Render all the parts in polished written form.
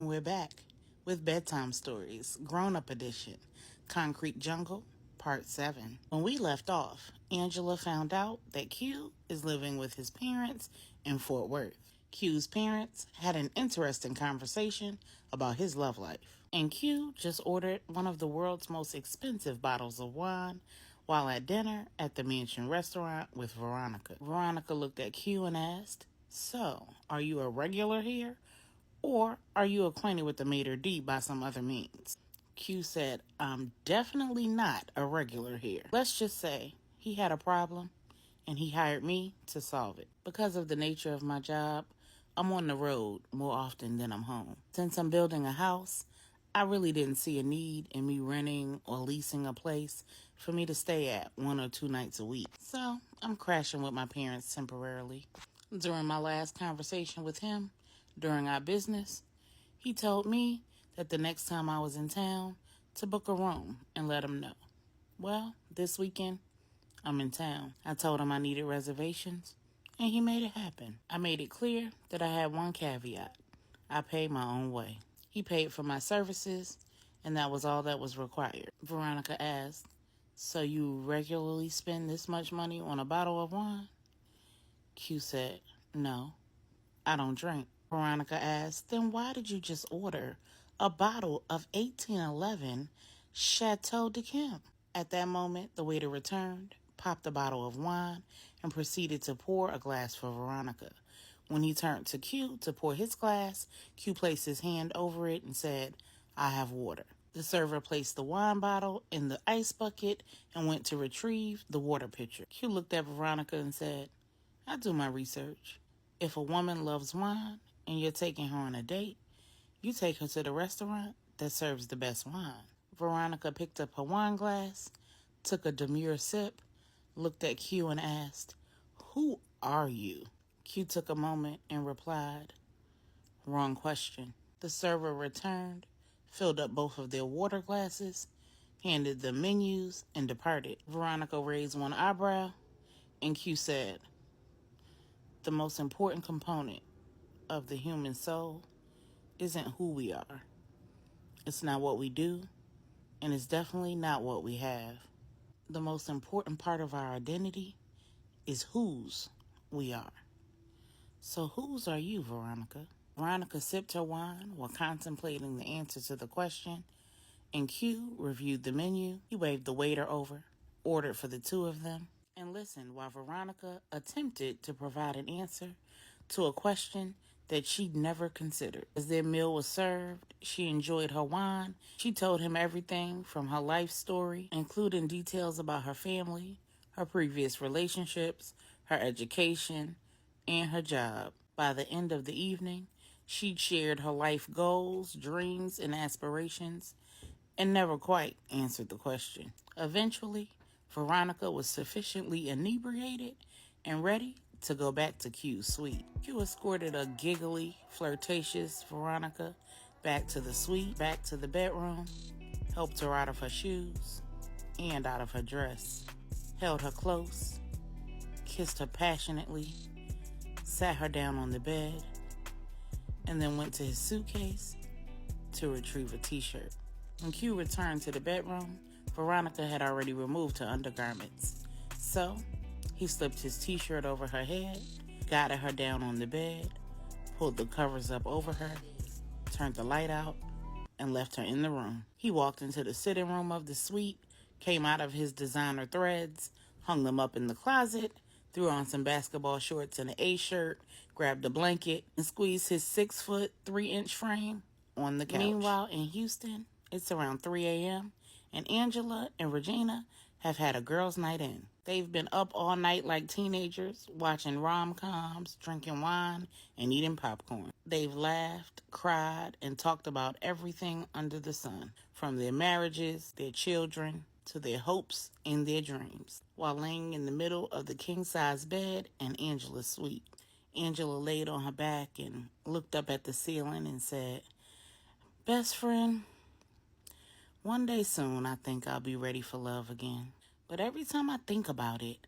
We're back with Bedtime Stories, Grownup Edition, Concrete Jungle, Part 7. When we left off, Angela found out that Q is living with his parents in Fort Worth. Q's parents had an interesting conversation about his love life, and Q just ordered one of the world's most expensive bottles of wine while at dinner at the Mansion restaurant with Veronica. Veronica looked at Q and asked, "So, are you a regular here? Or are you acquainted with the maitre d' by some other means?" Q said, "I'm definitely not a regular here. Let's just say he had a problem and he hired me to solve it. Because of the nature of my job, I'm on the road more often than I'm home. Since I'm building a house, I really didn't see a need in me renting or leasing a place for me to stay at 1 or 2 nights a week. So I'm crashing with my parents temporarily. During my last conversation with him, during our business, he told me that the next time I was in town to book a room and let him know. Well, this weekend, I'm in town. I told him I needed reservations, and he made it happen. I made it clear that I had one caveat. I paid my own way. He paid for my services, and that was all that was required." Veronica asked, "So you regularly spend this much money on a bottle of wine?" Q said, "No, I don't drink." Veronica asked, "Then why did you just order a bottle of 1811 Chateau de Camp?" At that moment, the waiter returned, popped a bottle of wine, and proceeded to pour a glass for Veronica. When he turned to Q to pour his glass, Q placed his hand over it and said, "I have water." The server placed the wine bottle in the ice bucket and went to retrieve the water pitcher. Q looked at Veronica and said, "I do my research. If a woman loves wine and you're taking her on a date, you take her to the restaurant that serves the best wine." Veronica picked up her wine glass, took a demure sip, looked at Q and asked, "Who are you?" Q took a moment and replied, "Wrong question." The server returned, filled up both of their water glasses, handed them menus, and departed. Veronica raised one eyebrow, and Q said, "The most important component of the human soul isn't who we are. It's not what we do, and it's definitely not what we have. The most important part of our identity is whose we are." "So whose are you, Veronica?" Veronica sipped her wine while contemplating the answer to the question, and Q reviewed the menu. He waved the waiter over, ordered for the two of them, and listened while Veronica attempted to provide an answer to a question that she'd never considered. As their meal was served, she enjoyed her wine. She told him everything from her life story, including details about her family, her previous relationships, her education, and her job. By the end of the evening, she'd shared her life goals, dreams, and aspirations, and never quite answered the question. Eventually, Veronica was sufficiently inebriated and ready to go back to Q's suite. Q escorted a giggly, flirtatious Veronica back to the suite, back to the bedroom, helped her out of her shoes and out of her dress, held her close, kissed her passionately, sat her down on the bed, and then went to his suitcase to retrieve a t-shirt. When Q returned to the bedroom, Veronica had already removed her undergarments. So, he slipped his t-shirt over her head, guided her down on the bed, pulled the covers up over her, turned the light out, and left her in the room. He walked into the sitting room of the suite, came out of his designer threads, hung them up in the closet, threw on some basketball shorts and an A-shirt, grabbed a blanket, and squeezed his 6', 3" frame on the couch. Meanwhile, in Houston, it's around 3 a.m., and Angela and Regina have had a girls' night in. They've been up all night like teenagers, watching rom-coms, drinking wine, and eating popcorn. They've laughed, cried, and talked about everything under the sun, from their marriages, their children, to their hopes and their dreams, while laying in the middle of the king-size bed in Angela's suite. Angela laid on her back and looked up at the ceiling and said, "Best friend, one day soon I think I'll be ready for love again. But every time I think about it,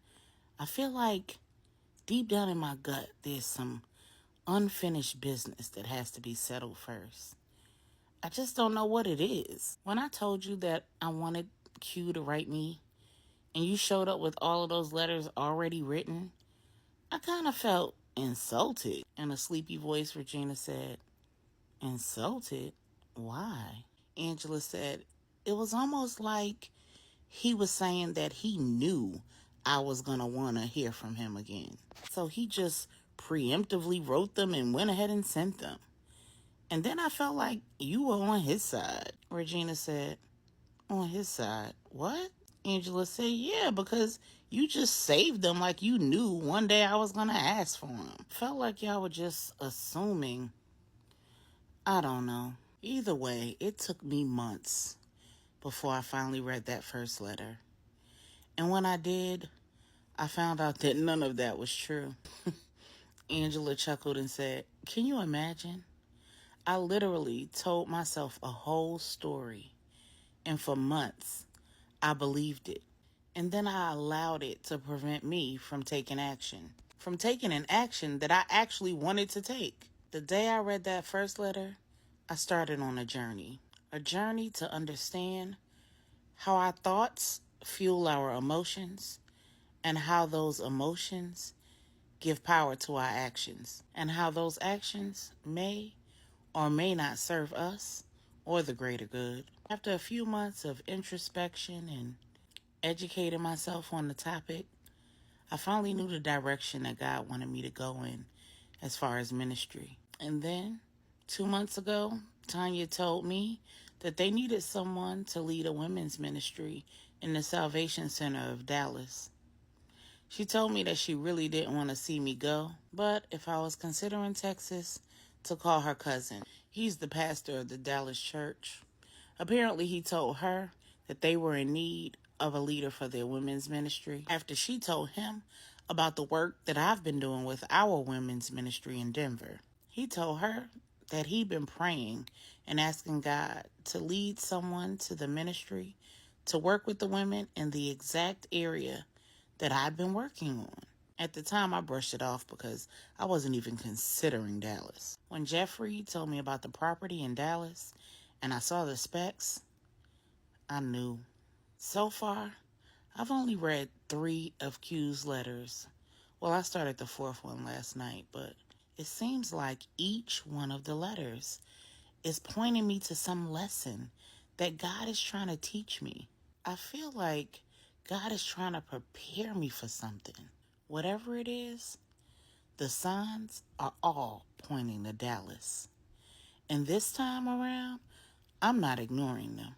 I feel like deep down in my gut there's some unfinished business that has to be settled first. I just don't know what it is. When I told you that I wanted Q to write me, and you showed up with all of those letters already written, I kind of felt insulted. In a sleepy voice, Regina said, Insulted? Why? Angela said, It was almost like he was saying that he knew I was going to want to hear from him again. So he just preemptively wrote them and went ahead and sent them. And then I felt like you were on his side. Regina said, On his side? What? Angela said, Yeah, because you just saved them like you knew one day I was going to ask for them. Felt like y'all were just assuming. I don't know. Either way, it took me months before I finally read that first letter. And when I did, I found out that none of that was true. Angela chuckled and said, Can you imagine? I literally told myself a whole story, and for months, I believed it. And then I allowed it to prevent me from taking action. From taking an action that I actually wanted to take. The day I read that first letter, I started on a journey. A journey to understand how our thoughts fuel our emotions and how those emotions give power to our actions, and how those actions may or may not serve us or the greater good. After a few months of introspection and educating myself on the topic, I finally knew the direction that God wanted me to go in as far as ministry. And then, 2 months ago, Tanya told me that they needed someone to lead a women's ministry in the Salvation Center of Dallas. She told me that she really didn't want to see me go, but if I was considering Texas, to call her cousin. He's the pastor of the Dallas church. Apparently, he told her that they were in need of a leader for their women's ministry after she told him about the work that I've been doing with our women's ministry in Denver. He told her that he'd been praying and asking God to lead someone to the ministry to work with the women in the exact area that I'd been working on. At the time, I brushed it off because I wasn't even considering Dallas. When Jeffrey told me about the property in Dallas and I saw the specs, I knew. So far, I've only read 3 of Q's letters. Well, I started the 4th one last night, but it seems like each one of the letters is pointing me to some lesson that God is trying to teach me. I feel like God is trying to prepare me for something. Whatever it is, the signs are all pointing to Dallas. And this time around, I'm not ignoring them.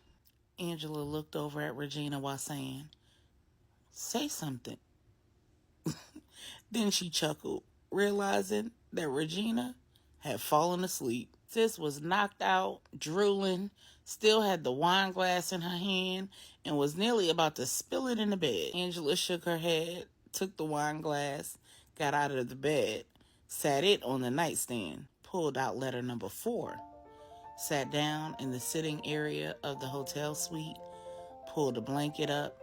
Angela looked over at Regina while saying, Say something. Then she chuckled, realizing that Regina had fallen asleep. Sis was knocked out, drooling, still had the wine glass in her hand, and was nearly about to spill it in the bed. Angela shook her head, took the wine glass, got out of the bed, sat it on the nightstand, pulled out letter number 4, sat down in the sitting area of the hotel suite, pulled a blanket up,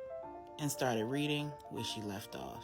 and started reading where she left off.